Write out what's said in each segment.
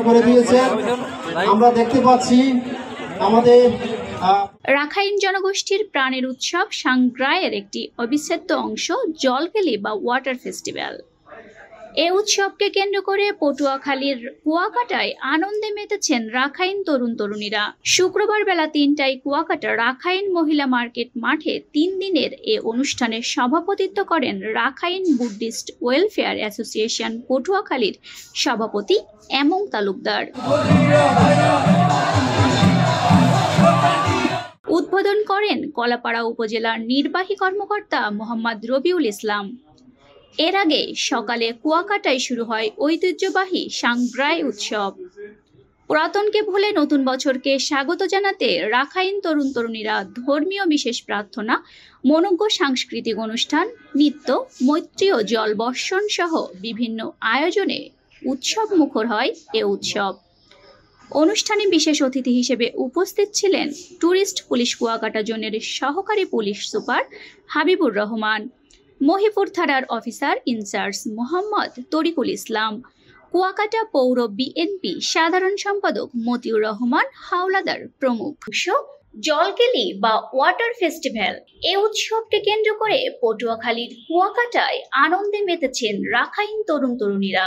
করে দিয়েছেন। আমরা দেখতে পাচ্ছি আমাদের রাখাইন জনগোষ্ঠীর প্রাণের উৎসব সাংগ্রায়ের একটি অবিচ্ছেদ্য অংশ জলকেলি বা ওয়াটার ফেস্টিভ্যাল। এই উৎসবকে কেন্দ্র করে পটুয়াখালীর কুয়াকাটায় আনন্দে মেতেছেন রাখাইন তরুণ তরুণীরা। শুক্রবার বেলা 3টায় কুয়াকাটা রাখাইন মহিলা মার্কেট মাঠে 3 দিনের এ অনুষ্ঠানের সভাপতিত্ব করেন রাখাইন বুদ্ধিস্ট ওয়েলফেয়ার অ্যাসোসিয়েশন পটুয়াখালীর সভাপতি এমং তালুকদার। উদ্বোধন করেন কলাপাড়া উপজেলার নির্বাহী কর্মকর্তা মোহাম্মদ রবিউল ইসলাম। এর আগে সকালে কুয়াকাটায় শুরু হয় ঐতিহ্যবাহী সাংগ্রাই উৎসব। পুরাতনকে ভুলে নতুন বছরকে স্বাগত জানাতে রাখাইন তরুণ তরুণীরা ধর্মীয় বিশেষ প্রার্থনা, মনোজ্ঞ সাংস্কৃতিক অনুষ্ঠান, নৃত্য, মৈত্রী ও জল বর্ষণ সহ বিভিন্ন আয়োজনে উৎসব মুখর হয় এ উৎসব। অনুষ্ঠানে বিশেষ অতিথি হিসেবে উপস্থিত ছিলেন ট্যুরিস্ট পুলিশ কুয়াকাটা জোনের সহকারী পুলিশ সুপার হাবিবুর রহমান, মহিপুর থানার অফিসার ইনচার্জ মোহাম্মদ তরিকুল ইসলাম, কুয়াকাটা পৌর বিএনপি সাধারণ সম্পাদক মতিউর রহমান হাওলাদার প্রমুখ। জলকেলি বা ওয়াটার ফেস্টিভ্যাল এই উৎসবকে কেন্দ্র করে পটুয়াখালীর কুয়াকাটায় আনন্দে মেতেছেন রাখাইন তরুণ তরুণীরা।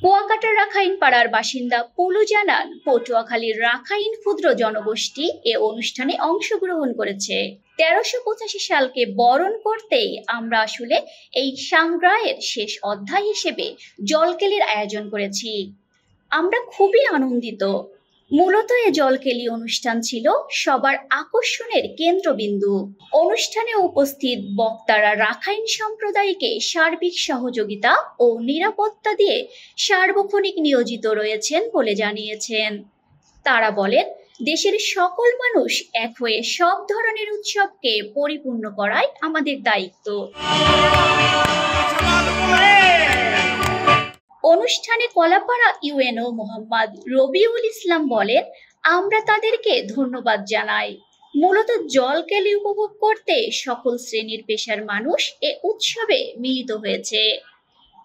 কুয়াকাটার রাখাইন পাড়ার বাসিন্দা পুলু জানান, পটুয়াখালীর রাখাইন ক্ষুদ্র জনগোষ্ঠী এ অনুষ্ঠানে অংশগ্রহণ করেছে। 1385 সালকে বরণ করতেই আমরা আসলে এই সাংগ্রায়ের শেষ অধ্যায় হিসেবে জলকেলির আয়োজন করেছি। আমরা খুবই আনন্দিত। মূলত এ জলকেলি অনুষ্ঠান ছিল সবার আকর্ষণের কেন্দ্রবিন্দু। অনুষ্ঠানে উপস্থিত বক্তারা রাখাইন সম্প্রদায়কে সার্বিক সহযোগিতা ও নিরাপত্তা দিয়ে সার্বক্ষণিক নিয়োজিত রয়েছেন বলে জানিয়েছেন। তারা বলেন, দেশের সকল মানুষ এক হয়ে সব ধরনের উৎসবকে পরিপূর্ণ করাই আমাদের দায়িত্ব। অনুষ্ঠানে কলাপাড়া ইউএনও মোহাম্মদ রবিউল ইসলাম বলেন, আমরা তাদেরকে ধন্যবাদ জানাই। মূলত জলকেলি উপভোগ করতে সকল শ্রেণীর পেশার মানুষ এ উৎসবে মিলিত হয়েছে।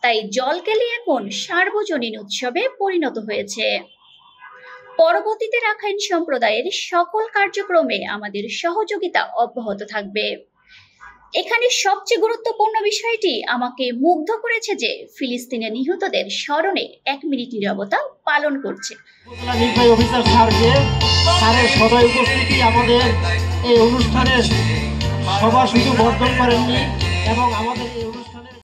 তাই জলকেলি এখন সার্বজনীন উৎসবে পরিণত হয়েছে। পরবর্তীতে রাখাইন সম্প্রদায়ের সকল কার্যক্রমে আমাদের সহযোগিতা অব্যাহত থাকবে। এখানে সবচেয়ে গুরুত্বপূর্ণ বিষয়টি আমাকে মুগ্ধ করেছে যে ফিলিস্তিনের নিহতদের স্মরণে 1 মিনিট নীরবতা পালন করছে। নির্বাহী অফিসার স্যারের সদয় উপস্থিতি আমাদের এই অনুষ্ঠানের সভা শুধু বর্ধন করেননি এবং আমাদের এই অনুষ্ঠানের